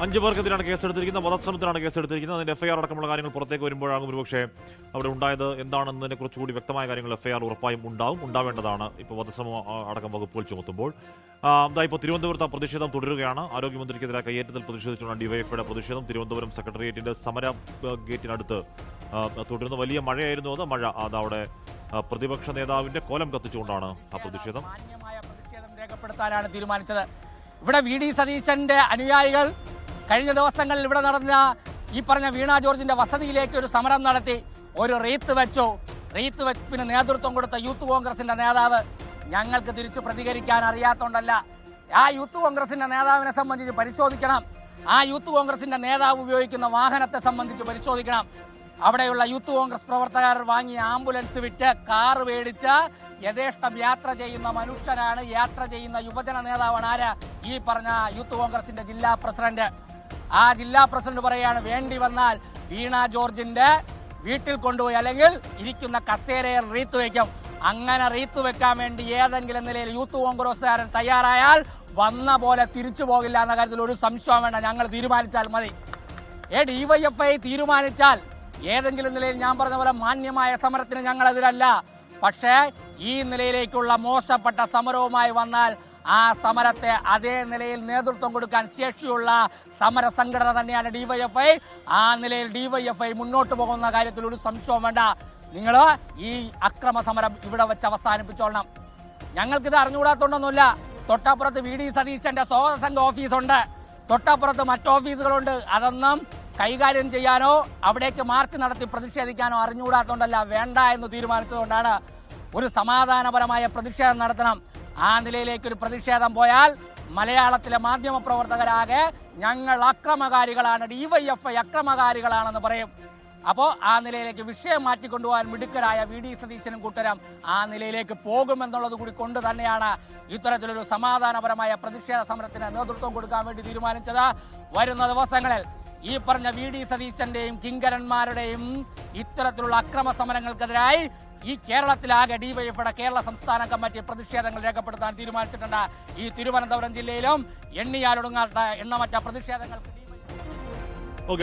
5 പേർക്കെതിരാണ് കേസെടുത്തിരിക്കുന്നത്. വധശ്രമത്തിലാണ് കേസെടുത്തിരിക്കുന്നത്. അതിന്റെ എഫ്ഐആർ അടക്കമുള്ള കാര്യങ്ങൾ പുറത്തേക്ക് വരുമ്പോഴാകും ഒരുപക്ഷെ അവിടെ ഉണ്ടായത് എന്താണെന്നതിനെ കുറിച്ചുകൂടി വ്യക്തമായ കാര്യങ്ങൾ എഫ്ഐആർ ഉറപ്പായും ഉണ്ടാവേണ്ടതാണ്. ഇപ്പോൾ വധശ്രമം അടക്കം വകുപ്പുകൾ ചുമത്തുമ്പോൾ ഇപ്പോൾ തിരുവനന്തപുരത്ത് പ്രതിഷേധം തുടരുകയാണ്. ആരോഗ്യമന്ത്രിക്കെതിരെ കയ്യേറ്റത്തിൽ പ്രതിഷേധിച്ചുകൊണ്ട് ഡിവൈഎഫ്ഐയുടെ പ്രതിഷേധം തിരുവനന്തപുരം സെക്രട്ടേറിയറ്റിന്റെ സമര ഗേറ്റിനടുത്ത് തുടരുന്ന വലിയ മഴയായിരുന്നു. മഴ അതവിടെ പ്രതിപക്ഷ നേതാവിന്റെ കോലം കത്തിച്ചുകൊണ്ടാണ് ആ പ്രതിഷേധം രേഖപ്പെടുത്താനാണ് തീരുമാനിച്ചത്. ഇവിടെ വി ഡി സതീശന്റെ അനുയായികൾ കഴിഞ്ഞ ദിവസങ്ങളിൽ ഇവിടെ നടന്ന ഈ പറഞ്ഞ വീണ ജോർജിന്റെ വസതിയിലേക്ക് ഒരു സമരം നടത്തി, ഒരു റീത്ത് വെച്ചു. റീത്ത് വെപ്പിന് നേതൃത്വം കൊടുത്ത യൂത്ത് കോൺഗ്രസിന്റെ നേതാവ് ഞങ്ങൾക്ക് തിരിച്ചു പ്രതികരിക്കാൻ അറിയാത്തോണ്ടല്ല, ആ യൂത്ത് കോൺഗ്രസിന്റെ നേതാവിനെ സംബന്ധിച്ച് പരിശോധിക്കണം. ആ യൂത്ത് കോൺഗ്രസിന്റെ നേതാവ് ഉപയോഗിക്കുന്ന വാഹനത്തെ സംബന്ധിച്ച് പരിശോധിക്കണം. അവിടെയുള്ള യൂത്ത് കോൺഗ്രസ് പ്രവർത്തകർ വാങ്ങിയ ആംബുലൻസ് വിറ്റ് കാർ മേടിച്ച് യഥേഷ്ടം യാത്ര ചെയ്യുന്ന മനുഷ്യനാണ്, യാത്ര ചെയ്യുന്ന യുവജന നേതാവാണ് ആര്? ഈ പറഞ്ഞ യൂത്ത് കോൺഗ്രസിന്റെ ജില്ലാ പ്രസിഡന്റ്. ആ ജില്ലാ പ്രസിഡന്റ് പറയാണ്, വേണ്ടി വന്നാൽ വീണ ജോർജിന്റെ വീട്ടിൽ കൊണ്ടുപോയി അല്ലെങ്കിൽ ഇരിക്കുന്ന കസേരയിൽ റീത്ത് വയ്ക്കും. അങ്ങനെ റീത്ത് വെക്കാൻ വേണ്ടി ഏതെങ്കിലും നിലയിൽ യൂത്ത് കോൺഗ്രസ്സുകാരൻ തയ്യാറായാൽ വന്ന പോലെ തിരിച്ചു പോകില്ല എന്ന കാര്യത്തിൽ ഒരു സംശയം വേണ്ട. ഞങ്ങൾ തീരുമാനിച്ചാൽ മതി. ഡിവൈഎഫ്ഐ തീരുമാനിച്ചാൽ ഏതെങ്കിലും നിലയിൽ ഞാൻ പറഞ്ഞ പോലെ മാന്യമായ സമരത്തിന് ഞങ്ങൾ എതിരല്ല. പക്ഷേ ഈ നിലയിലേക്കുള്ള മോശപ്പെട്ട സമരവുമായി വന്നാൽ ആ സമരത്തെ അതേ നിലയിൽ നേതൃത്വം കൊടുക്കാൻ ശേഷിയുള്ള സമര സംഘടന തന്നെയാണ് ഡിവൈഎഫ്ഐ. ആ നിലയിൽ ഡിവൈഎഫ്ഐ മുന്നോട്ട് പോകുന്ന കാര്യത്തിൽ ഒരു സംശയവും വേണ്ട. നിങ്ങൾ ഈ അക്രമ സമരം ഇവിടെ വെച്ച് അവസാനിപ്പിച്ചോളണം. ഞങ്ങൾക്കിത് അറിഞ്ഞുകൂടാത്തോണ്ടൊന്നുമില്ല. തൊട്ടപ്പുറത്ത് വി ഡി സതീശന്റെ സ്വാഗത സംഘ ഓഫീസുണ്ട്, തൊട്ടപ്പുറത്ത് മറ്റു ഓഫീസുകളുണ്ട്. അതൊന്നും കൈകാര്യം ചെയ്യാനോ അവിടേക്ക് മാർച്ച് നടത്തി പ്രതിഷേധിക്കാനോ അറിഞ്ഞുകൂടാത്തോണ്ടല്ല, വേണ്ട എന്ന് തീരുമാനിച്ചതുകൊണ്ടാണ്. ഒരു സമാധാനപരമായ പ്രതിഷേധം നടത്തണം. ആ നിലയിലേക്ക് ഒരു പ്രതിഷേധം പോയാൽ മലയാളത്തിലെ മാധ്യമ പ്രവർത്തകരാകെ ഞങ്ങൾ അക്രമകാരികളാണ്, ഡിവൈഎഫ്ഐ അക്രമകാരികളാണെന്ന് പറയും. അപ്പോൾ ആ നിലയിലേക്ക് വിഷയം മാറ്റിക്കൊണ്ടുപോകാൻ മിടുക്കരായ വി ഡി സതീശനും കൂട്ടരും ആ നിലയിലേക്ക് പോകുമെന്നുള്ളത് കൂടി കൊണ്ട് തന്നെയാണ് ഇത്തരത്തിലൊരു സമാധാനപരമായ പ്രതിഷേധ സമരത്തിന് നേതൃത്വം കൊടുക്കാൻ വേണ്ടി തീരുമാനിച്ചത്. വരുന്ന ദിവസങ്ങളിൽ ഈ പറഞ്ഞ വി ഡി സതീശന്റെയും കിങ്കരന്മാരുടെയും ഇത്തരത്തിലുള്ള അക്രമ സമരങ്ങൾക്കെതിരായി ഈ കേരളത്തിലാകെ ഡിവൈഎഫ്ഐയുടെ കേരള സംസ്ഥാന കമ്മിറ്റി പ്രതിഷേധങ്ങൾ രേഖപ്പെടുത്താൻ തീരുമാനിച്ചിട്ടുണ്ട്. ഈ തിരുവനന്തപുരം ജില്ലയിലും എണ്ണിയാലൊടുങ്ങാത്ത എണ്ണമറ്റ പ്രതിഷേധങ്ങൾക്ക്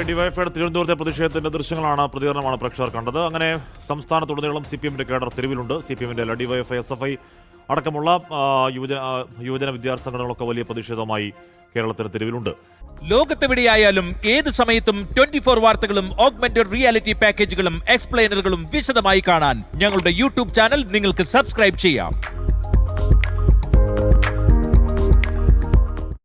ഡിവൈഎഫ്ഐയുടെ തിരുവനന്തപുരത്തെ പ്രതിഷേധത്തിന്റെ ദൃശ്യങ്ങളാണ്, പ്രതികരണമാണ് പ്രേക്ഷകർ കണ്ടത്. അങ്ങനെ സംസ്ഥാനത്തുടനീളം CPM-ന്റെ കേഡർ തെരുവിലുണ്ട്. CPM-ന്റെ അല്ല, ഡിവൈഎഫ്ഐ, SFI അടക്കമുള്ള യുവജന വിദ്യാർത്ഥി സംഘടനകളൊക്കെ വലിയ പ്രതിഷേധമായി കേരളത്തിന് തെരുവിലുണ്ട്. ലോകത്തെവിടെയായാലും ഏത് സമയത്തും 24 വാർത്തകളും ഓഗ്മെന്റഡ് റിയാലിറ്റി പാക്കേജുകളും എക്സ്പ്ലെയിനറുകളും വിശദമായി കാണാൻ ഞങ്ങളുടെ യൂട്യൂബ് ചാനൽ നിങ്ങൾക്ക് സബ്സ്ക്രൈബ് ചെയ്യാം.